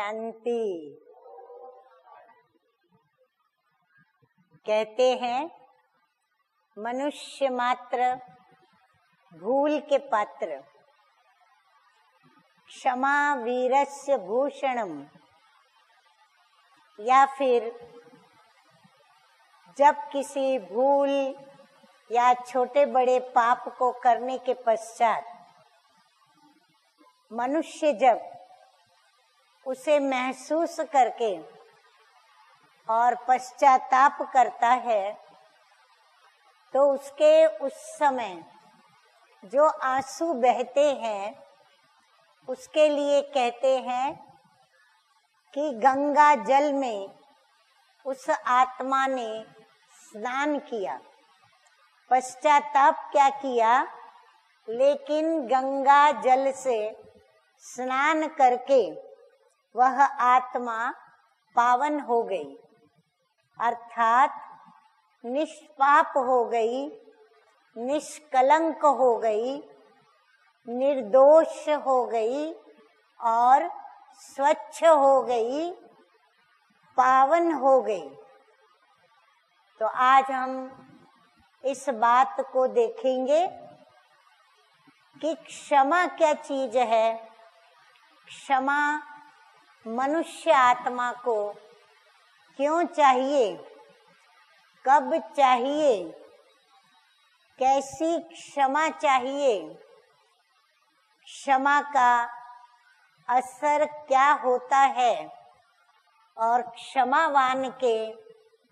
शांति। कहते हैं मनुष्य मात्र भूल के पात्र, क्षमा वीरस्य भूषणम। या फिर जब किसी भूल या छोटे बड़े पाप को करने के पश्चात मनुष्य जब उसे महसूस करके और पश्चाताप करता है तो उसके उस समय जो आंसू बहते हैं उसके लिए कहते हैं कि गंगा जल में उस आत्मा ने स्नान किया, पश्चाताप क्या किया, लेकिन गंगा जल से स्नान करके वह आत्मा पावन हो गई, अर्थात निष्पाप हो गई, निष्कलंक हो गई, निर्दोष हो गई और स्वच्छ हो गई, पावन हो गई। तो आज हम इस बात को देखेंगे कि क्षमा क्या चीज है, क्षमा मनुष्य आत्मा को क्यों चाहिए, कब चाहिए, कैसी क्षमा चाहिए, क्षमा का असर क्या होता है और क्षमावान के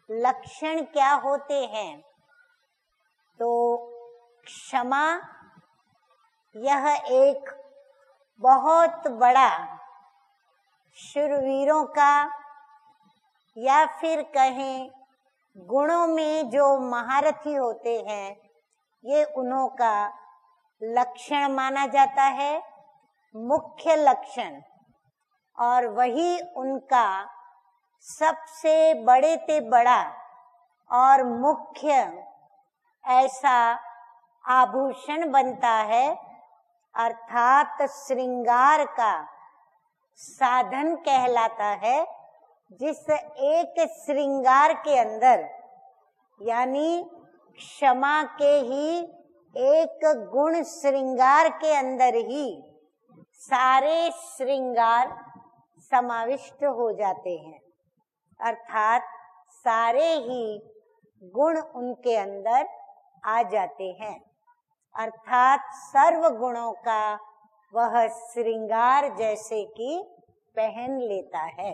लक्षण क्या होते हैं। तो क्षमा यह एक बहुत बड़ा शूरवीरों का या फिर कहें गुणों में जो महारथी होते हैं ये उन्हों का लक्षण माना जाता है, मुख्य लक्षण, और वही उनका सबसे बड़े से बड़ा और मुख्य ऐसा आभूषण बनता है, अर्थात श्रृंगार का साधन कहलाता है, जिस एक श्रृंगार के अंदर यानी क्षमा के ही एक गुण श्रृंगार के अंदर ही सारे श्रृंगार समाविष्ट हो जाते हैं, अर्थात सारे ही गुण उनके अंदर आ जाते हैं, अर्थात सर्व गुणों का वह श्रृंगार जैसे कि पहन लेता है।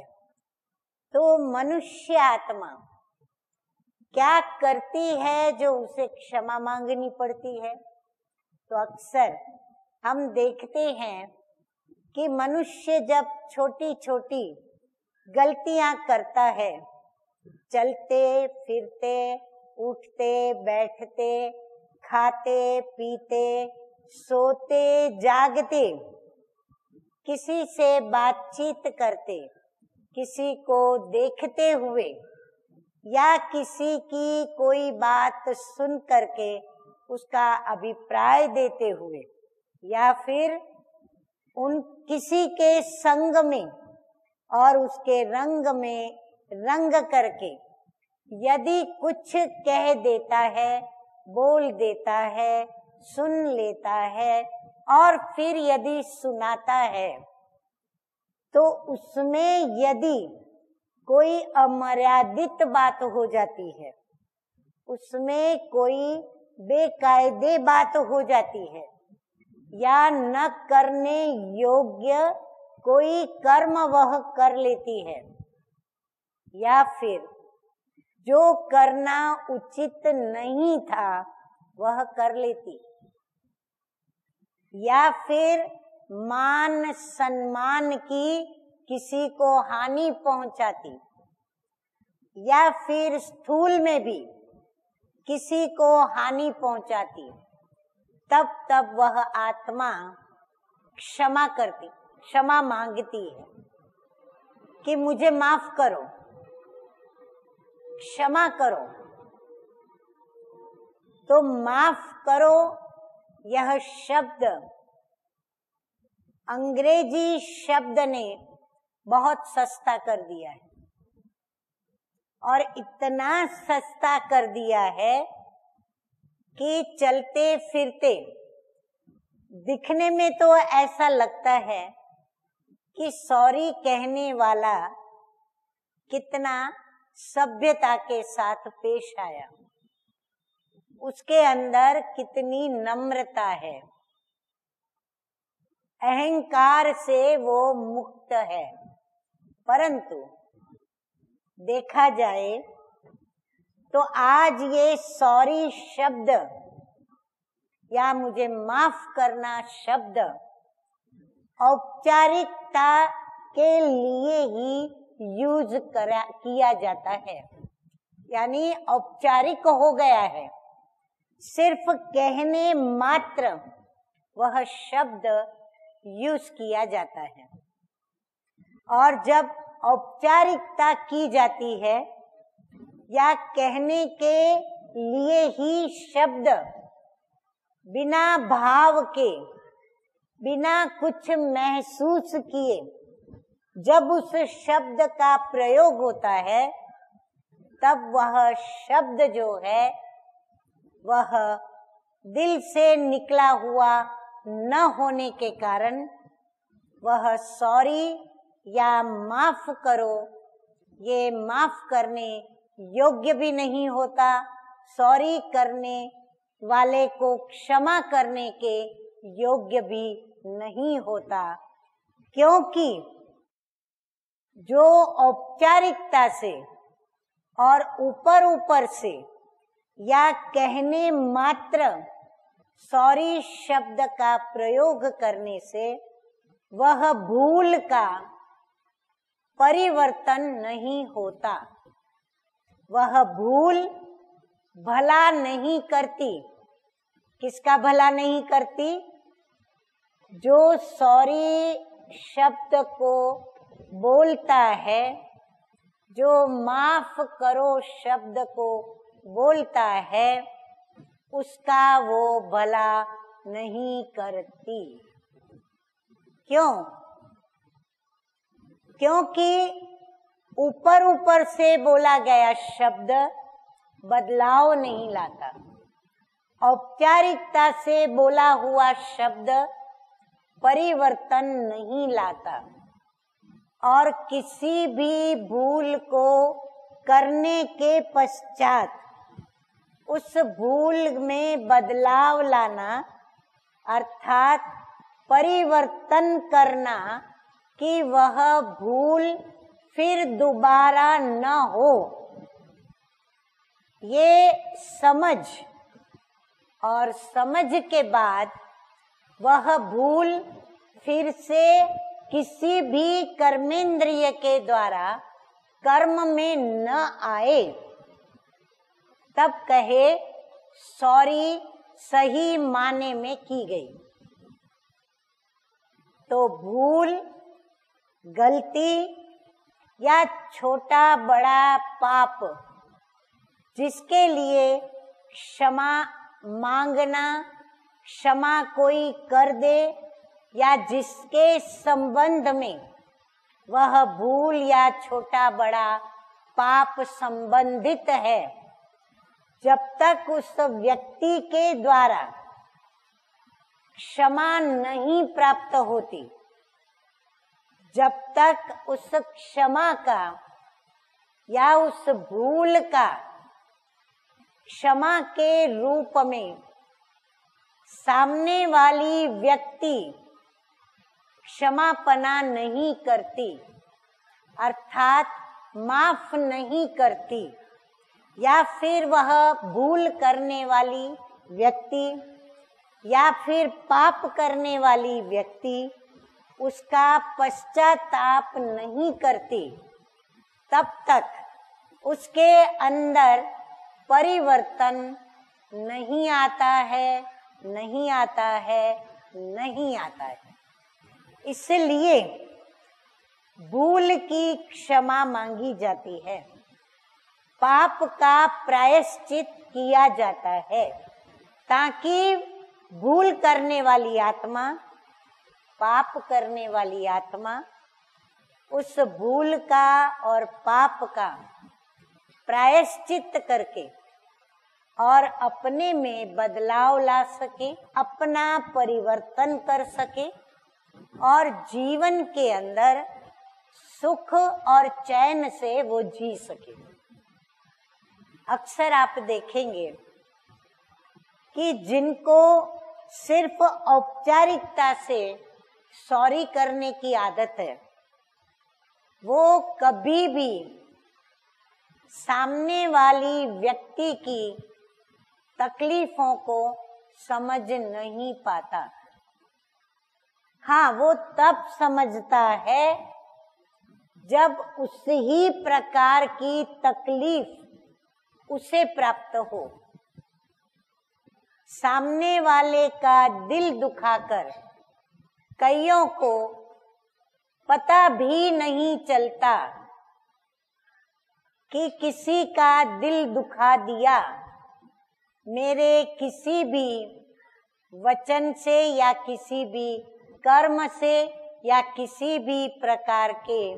तो मनुष्य आत्मा क्या करती है जो उसे क्षमा मांगनी पड़ती है। तो अक्सर हम देखते हैं कि मनुष्य जब छोटी छोटी गलतियां करता है, चलते फिरते, उठते बैठते, खाते पीते, सोते जागते, किसी से बातचीत करते, किसी को देखते हुए या किसी की कोई बात सुन करके उसका अभिप्राय देते हुए या फिर उन किसी के संग में और उसके रंग में रंग करके यदि कुछ कह देता है, बोल देता है, सुन लेता है और फिर यदि सुनाता है तो उसमें यदि कोई अमर्यादित बात हो जाती है, उसमें कोई बेकायदे बात हो जाती है या न करने योग्य कोई कर्म वह कर लेती है या फिर जो करना उचित नहीं था वह कर लेती या फिर मान सम्मान की किसी को हानि पहुंचाती या फिर स्थूल में भी किसी को हानि पहुंचाती, तब वह आत्मा क्षमा करती, क्षमा मांगती है कि मुझे माफ करो, क्षमा करो। तो माफ करो यह शब्द अंग्रेजी शब्द ने बहुत सस्ता कर दिया है, और इतना सस्ता कर दिया है कि चलते फिरते दिखने में तो ऐसा लगता है कि सॉरी कहने वाला कितना सभ्यता के साथ पेश आया, उसके अंदर कितनी नम्रता है, अहंकार से वो मुक्त है। परंतु देखा जाए तो आज ये सॉरी शब्द या मुझे माफ करना शब्द औपचारिकता के लिए ही यूज किया जाता है, यानी औपचारिक हो गया है। सिर्फ कहने मात्र वह शब्द यूज किया जाता है, और जब औपचारिकता की जाती है या कहने के लिए ही शब्द बिना भाव के, बिना कुछ महसूस किए जब उस शब्द का प्रयोग होता है, तब वह शब्द जो है वह दिल से निकला हुआ न होने के कारण वह सॉरी या माफ करो, ये माफ करने योग्य भी नहीं होता, सॉरी करने वाले को क्षमा करने के योग्य भी नहीं होता, क्योंकि जो औपचारिकता से और ऊपर ऊपर से या कहने मात्र सॉरी शब्द का प्रयोग करने से वह भूल का परिवर्तन नहीं होता, वह भूल भला नहीं करती। किसका भला नहीं करती? जो सॉरी शब्द को बोलता है, जो माफ करो शब्द को बोलता है, उसका वो भला नहीं करती। क्यों? क्योंकि ऊपर ऊपर से बोला गया शब्द बदलाव नहीं लाता, औपचारिकता से बोला हुआ शब्द परिवर्तन नहीं लाता, और किसी भी भूल को करने के पश्चात उस भूल में बदलाव लाना अर्थात परिवर्तन करना कि वह भूल फिर दोबारा न हो, ये समझ, और समझ के बाद वह भूल फिर से किसी भी कर्मेंद्रिय के द्वारा कर्म में न आए, तब कहे सॉरी सही माने में की गई। तो भूल, गलती या छोटा बड़ा पाप जिसके लिए क्षमा मांगना, क्षमा कोई कर दे, या जिसके संबंध में वह भूल या छोटा बड़ा पाप संबंधित है, जब तक उस व्यक्ति के द्वारा क्षमा नहीं प्राप्त होती, जब तक उस क्षमा का या उस भूल का क्षमा के रूप में सामने वाली व्यक्ति क्षमापना नहीं करती, अर्थात माफ नहीं करती, या फिर वह भूल करने वाली व्यक्ति या फिर पाप करने वाली व्यक्ति उसका पश्चाताप नहीं करती, तब तक उसके अंदर परिवर्तन नहीं आता है, नहीं आता है, नहीं आता है। इसलिए भूल की क्षमा मांगी जाती है, पाप का प्रायश्चित किया जाता है, ताकि भूल करने वाली आत्मा, पाप करने वाली आत्मा उस भूल का और पाप का प्रायश्चित करके और अपने में बदलाव ला सके, अपना परिवर्तन कर सके और जीवन के अंदर सुख और चैन से वो जी सके। अक्सर आप देखेंगे कि जिनको सिर्फ औपचारिकता से सॉरी करने की आदत है, वो कभी भी सामने वाली व्यक्ति की तकलीफों को समझ नहीं पाता। हाँ, वो तब समझता है जब उस ही प्रकार की तकलीफ उसे प्राप्त हो। सामने वाले का दिल दुखाकर कईयों को पता भी नहीं चलता कि किसी का दिल दुखा दिया, मेरे किसी भी वचन से या किसी भी कर्म से या किसी भी प्रकार के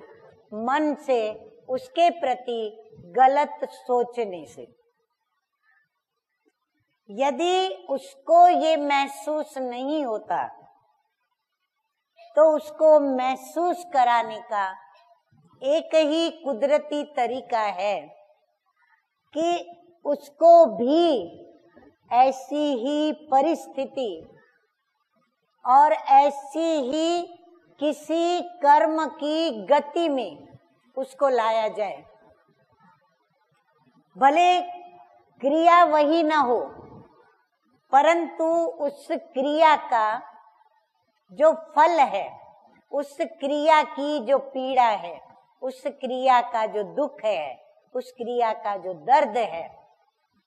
मन से उसके प्रति गलत सोचने से। यदि उसको ये महसूस नहीं होता तो उसको महसूस कराने का एक ही कुदरती तरीका है कि उसको भी ऐसी ही परिस्थिति और ऐसी ही किसी कर्म की गति में उसको लाया जाए। भले क्रिया वही ना हो, परंतु उस क्रिया का जो फल है, उस क्रिया की जो पीड़ा है, उस क्रिया का जो दुख है, उस क्रिया का जो दर्द है,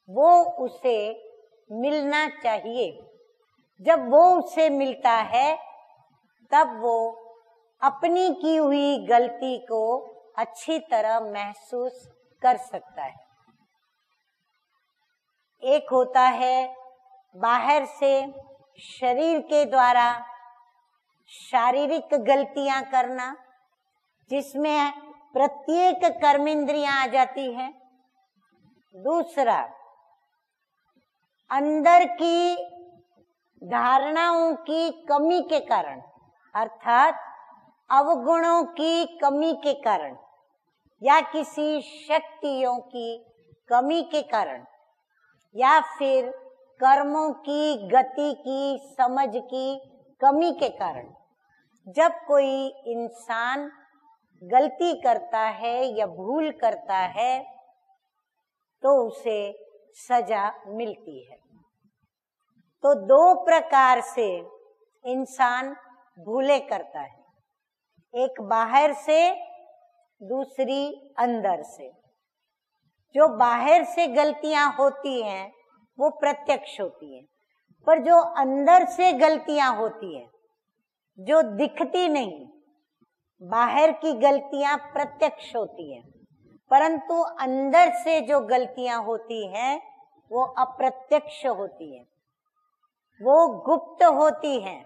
वो उसे मिलना चाहिए। जब वो उसे मिलता है तब वो अपनी की हुई गलती को अच्छी तरह महसूस कर सकता है। एक होता है बाहर से शरीर के द्वारा शारीरिक गलतियां करना, जिसमें प्रत्येक कर्मेंद्रियां आ जाती हैं। दूसरा, अंदर की धारणाओं की कमी के कारण, अर्थात अवगुणों की कमी के कारण या किसी शक्तियों की कमी के कारण या फिर कर्मों की गति की समझ की कमी के कारण जब कोई इंसान गलती करता है या भूल करता है तो उसे सजा मिलती है। तो दो प्रकार से इंसान भूले करता है, एक बाहर से, दूसरी अंदर से। जो बाहर से गलतियां होती हैं वो प्रत्यक्ष होती हैं, पर जो अंदर से गलतियां होती हैं जो दिखती नहीं, बाहर की गलतियां प्रत्यक्ष होती हैं, परंतु अंदर से जो गलतियां होती हैं वो अप्रत्यक्ष होती हैं, वो गुप्त होती हैं,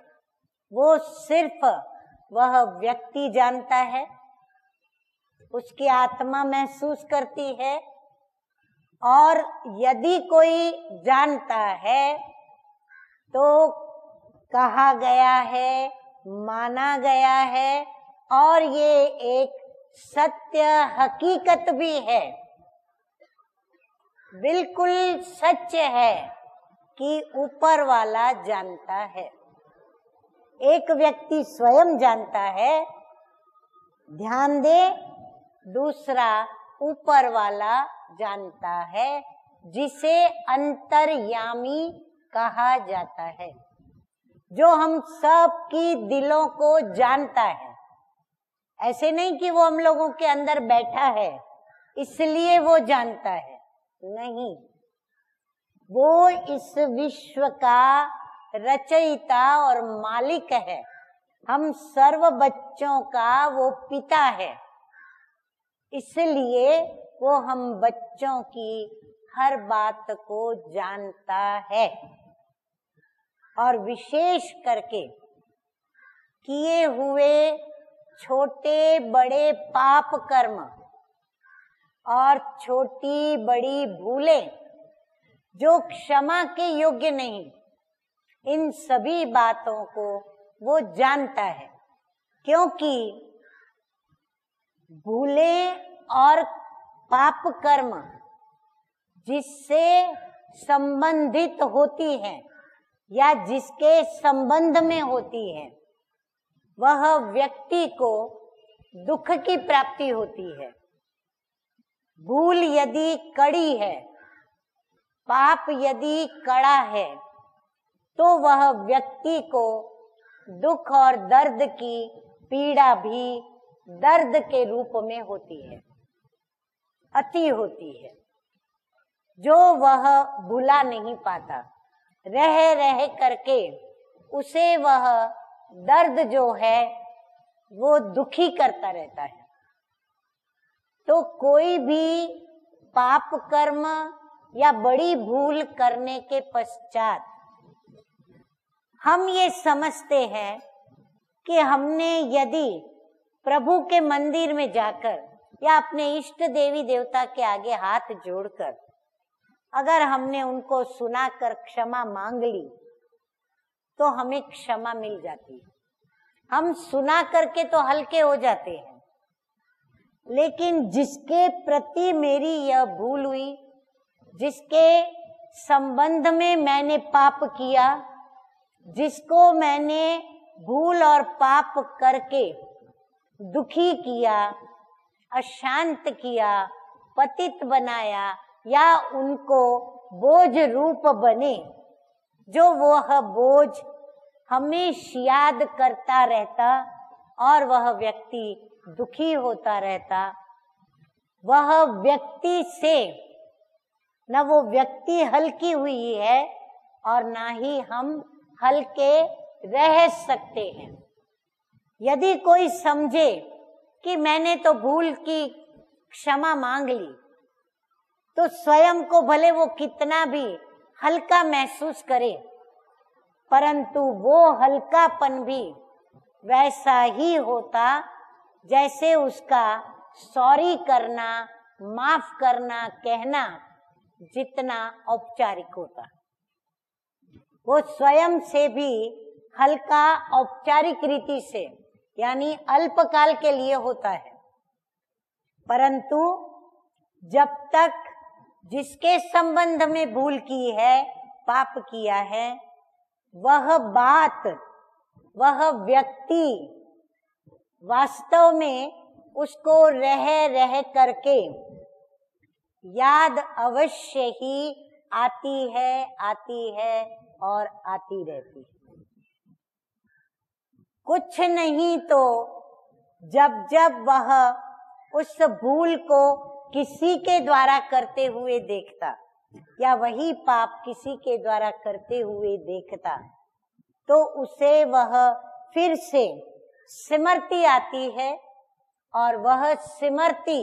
वो सिर्फ वह व्यक्ति जानता है, उसकी आत्मा महसूस करती है। और यदि कोई जानता है तो कहा गया है, माना गया है और ये एक सत्य हकीकत भी है, बिल्कुल सच है कि ऊपर वाला जानता है। एक व्यक्ति स्वयं जानता है, ध्यान दे, दूसरा ऊपर वाला जानता है, जिसे अंतर्यामी कहा जाता है, जो हम सब की दिलों को जानता है। ऐसे नहीं कि वो हम लोगों के अंदर बैठा है इसलिए वो जानता है, नहीं, वो इस विश्व का रचयिता और मालिक है। हम सर्व बच्चों का वो पिता है, इसलिए वो हम बच्चों की हर बात को जानता है और विशेष करके किए हुए छोटे बड़े पाप कर्म और छोटी बड़ी भूलें जो क्षमा के योग्य नहीं, इन सभी बातों को वो जानता है, क्योंकि भूलें और पाप कर्म जिससे संबंधित होती हैं या जिसके संबंध में होती है, वह व्यक्ति को दुख की प्राप्ति होती है। भूल यदि कड़ी है, पाप यदि कड़ा है, तो वह व्यक्ति को दुख और दर्द की पीड़ा भी दर्द के रूप में होती है, अति होती है, जो वह भुला नहीं पाता। रह रह करके उसे वह दर्द जो है वो दुखी करता रहता है। तो कोई भी पाप कर्म या बड़ी भूल करने के पश्चात हम ये समझते हैं कि हमने यदि प्रभु के मंदिर में जाकर या अपने इष्ट देवी देवता के आगे हाथ जोड़कर अगर हमने उनको सुनाकर क्षमा मांग ली तो हमें क्षमा मिल जाती है। हम सुना करके तो हल्के हो जाते हैं, लेकिन जिसके प्रति मेरी यह भूल हुई, जिसके संबंध में मैंने पाप किया, जिसको मैंने भूल और पाप करके दुखी किया, अशांत किया, पतित बनाया या उनको बोझ रूप बने, जो वह बोझ हमेशा याद करता रहता और वह व्यक्ति दुखी होता रहता, वह व्यक्ति से न वो व्यक्ति हल्की हुई है और ना ही हम हल्के रह सकते हैं। यदि कोई समझे कि मैंने तो भूल की क्षमा मांग ली, तो स्वयं को भले वो कितना भी हल्का महसूस करे, परंतु वो हल्कापन भी वैसा ही होता जैसे उसका सॉरी करना, माफ करना, कहना जितना औपचारिक होता। वो स्वयं से भी हल्का औपचारिक रीति से यानी अल्पकाल के लिए होता है, परंतु जब तक जिसके संबंध में भूल की है, पाप किया है, वह बात, वह व्यक्ति वास्तव में उसको रह रह करके याद अवश्य ही आती है और आती रहती है। कुछ नहीं तो जब जब वह उस भूल को किसी के द्वारा करते हुए देखता या वही पाप किसी के द्वारा करते हुए देखता, तो उसे वह फिर से स्मृति आती है और वह स्मृति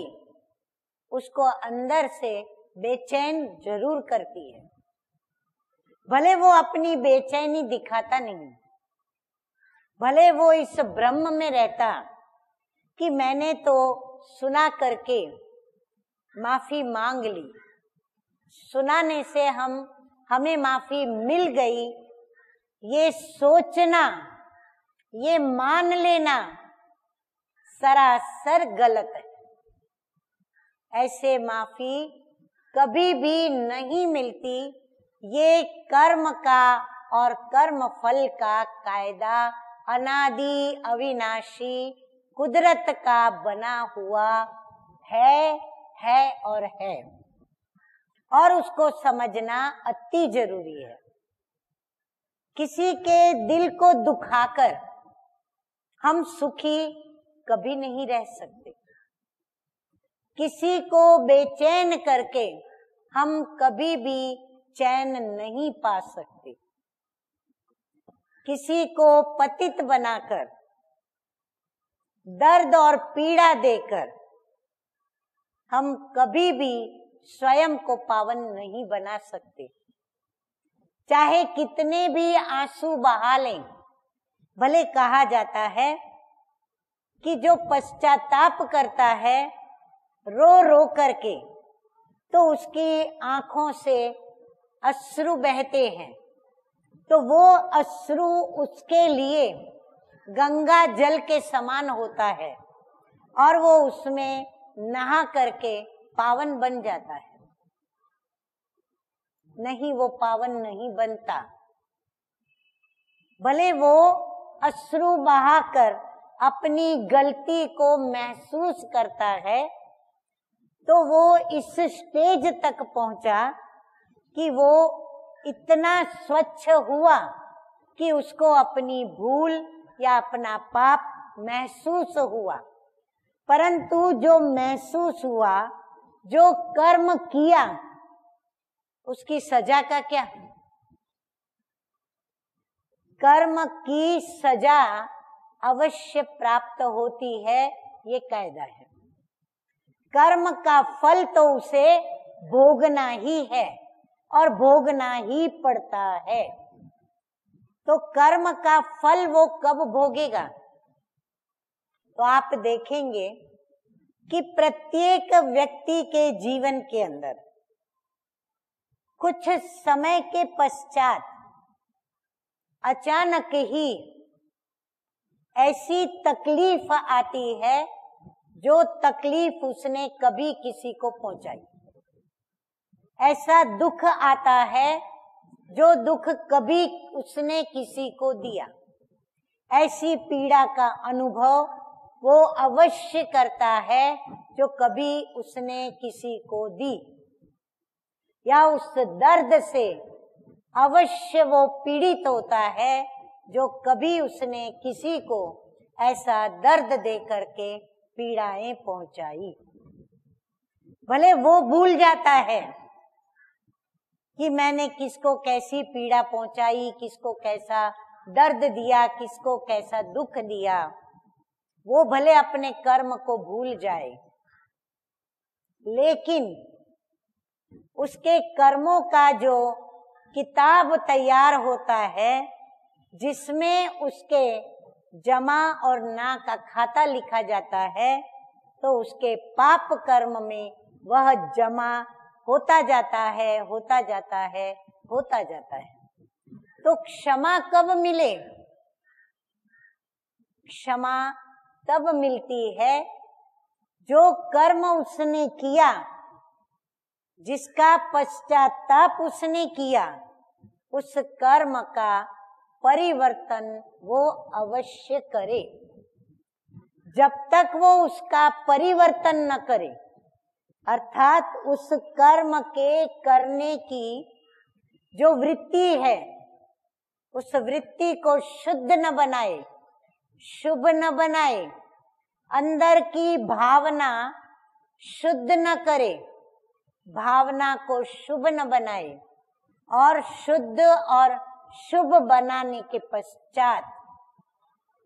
उसको अंदर से बेचैन जरूर करती है। भले वो अपनी बेचैनी दिखाता नहीं, भले वो इस ब्रह्म में रहता कि मैंने तो सुना करके माफी मांग ली, सुनाने से हमें माफी मिल गई, ये सोचना, ये मान लेना सरासर गलत है। ऐसे माफी कभी भी नहीं मिलती। ये कर्म का और कर्म फल का कायदा अनादि अविनाशी कुदरत का बना हुआ है और उसको समझना अति जरूरी है। किसी के दिल को दुखाकर हम सुखी कभी नहीं रह सकते, किसी को बेचैन करके हम कभी भी चैन नहीं पा सकते, किसी को पतित बनाकर दर्द और पीड़ा देकर हम कभी भी स्वयं को पावन नहीं बना सकते। चाहे कितने भी आंसू बहा लें, भले कहा जाता है कि जो पश्चाताप करता है रो रो करके, तो उसकी आंखों से अश्रु बहते हैं, तो वो अश्रु उसके लिए गंगा जल के समान होता है और वो उसमें नहा करके पावन बन जाता है। नहीं, वो पावन नहीं बनता। भले वो अश्रु बहाकर अपनी गलती को महसूस करता है, तो वो इस स्टेज तक पहुंचा कि वो इतना स्वच्छ हुआ कि उसको अपनी भूल या अपना पाप महसूस हुआ। परंतु जो महसूस हुआ, जो कर्म किया, उसकी सजा का क्या? कर्म की सजा अवश्य प्राप्त होती है, ये कायदा है। कर्म का फल तो उसे भोगना ही है और भोगना ही पड़ता है। तो कर्म का फल वो कब भोगेगा? तो आप देखेंगे कि प्रत्येक व्यक्ति के जीवन के अंदर कुछ समय के पश्चात अचानक ही ऐसी तकलीफ आती है जो तकलीफ उसने कभी किसी को पहुंचाई। ऐसा दुख आता है जो दुख कभी उसने किसी को दिया। ऐसी पीड़ा का अनुभव वो अवश्य करता है जो कभी उसने किसी को दी, या उस दर्द से अवश्य वो पीड़ित होता है जो कभी उसने किसी को ऐसा दर्द दे करके पीड़ाएं पहुंचाई। भले वो भूल जाता है कि मैंने किसको कैसी पीड़ा पहुंचाई, किसको कैसा दर्द दिया, किसको कैसा दुख दिया, वो भले अपने कर्म को भूल जाए, लेकिन उसके कर्मों का जो किताब तैयार होता है, जिसमें उसके जमा और ना का खाता लिखा जाता है, तो उसके पाप कर्म में वह जमा होता जाता है, होता जाता है, होता जाता है। तो क्षमा कब मिले? क्षमा तब मिलती है जो कर्म उसने किया, जिसका पश्चाताप उसने किया, उस कर्म का परिवर्तन वो अवश्य करे। जब तक वो उसका परिवर्तन न करे, अर्थात उस कर्म के करने की जो वृत्ति है, उस वृत्ति को शुद्ध न बनाए, शुभ न बनाए, अंदर की भावना शुद्ध न करे, भावना को शुभ न बनाए, और शुद्ध और शुभ बनाने के पश्चात,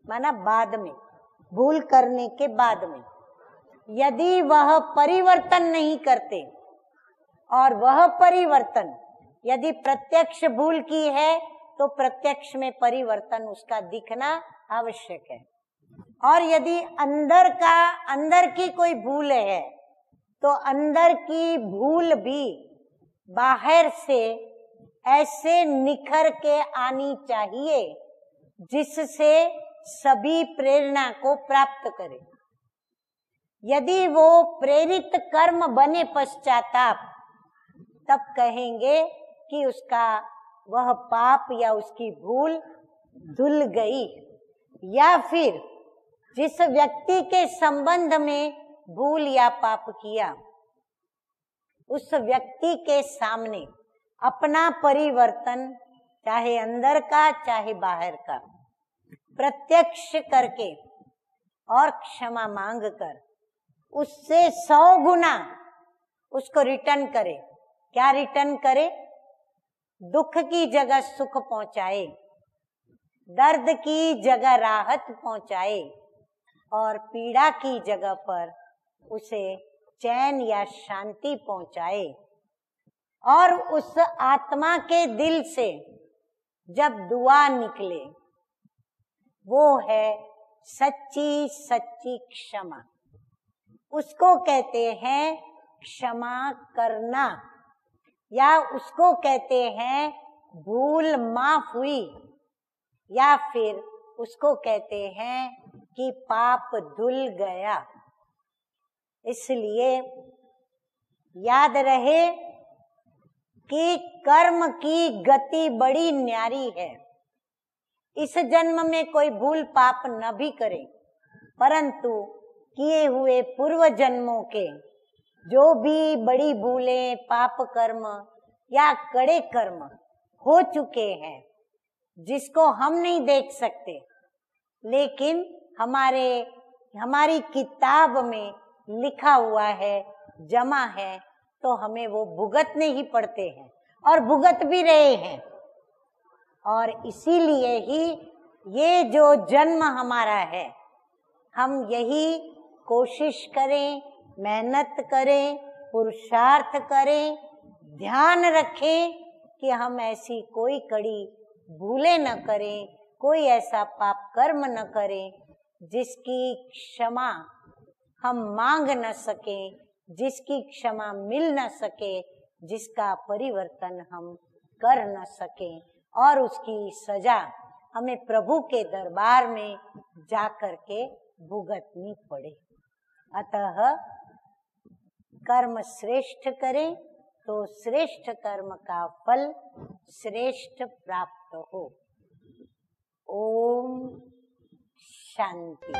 माना बाद में, भूल करने के बाद में, यदि वह परिवर्तन नहीं करते, और वह परिवर्तन यदि प्रत्यक्ष भूल की है, तो प्रत्यक्ष में परिवर्तन उसका दिखना आवश्यक है। और यदि अंदर की कोई भूल है, तो अंदर की भूल भी बाहर से ऐसे निखर के आनी चाहिए जिससे सभी प्रेरणा को प्राप्त करे। यदि वो प्रेरित कर्म बने पश्चाताप, तब कहेंगे कि उसका वह पाप या उसकी भूल धुल गई। या फिर जिस व्यक्ति के संबंध में भूल या पाप किया, उस व्यक्ति के सामने अपना परिवर्तन, चाहे अंदर का चाहे बाहर का, प्रत्यक्ष करके और क्षमा मांग कर उससे 100 गुना उसको रिटर्न करे। क्या रिटर्न करे? दुख की जगह सुख पहुंचाए, दर्द की जगह राहत पहुंचाए, और पीड़ा की जगह पर उसे चैन या शांति पहुंचाए। और उस आत्मा के दिल से जब दुआ निकले, वो है सच्ची सच्ची क्षमा, उसको कहते हैं क्षमा करना, या उसको कहते हैं भूल माफ हुई, या फिर उसको कहते हैं कि पाप धुल गया। इसलिए याद रहे कि कर्म की गति बड़ी न्यारी है। इस जन्म में कोई भूल पाप न भी करे, परंतु किए हुए पूर्व जन्मों के जो भी बड़ी भूलें, पाप कर्म या कड़े कर्म हो चुके हैं, जिसको हम नहीं देख सकते, लेकिन हमारी किताब में लिखा हुआ है, जमा है, तो हमें वो भुगतने ही पड़ते हैं और भुगत भी रहे हैं। और इसीलिए ही ये जो जन्म हमारा है, हम यही कोशिश करें, मेहनत करें, पुरुषार्थ करें, ध्यान रखें कि हम ऐसी कोई कड़ी भूले न करें, कोई ऐसा पाप कर्म न करें जिसकी क्षमा हम मांग न सकें, जिसकी क्षमा मिल न सके, जिसका परिवर्तन हम कर न सकें और उसकी सजा हमें प्रभु के दरबार में जाकर के भुगतनी पड़े। अतः कर्म श्रेष्ठ करें तो श्रेष्ठ कर्म का फल श्रेष्ठ प्राप्त हो। ओम शांति।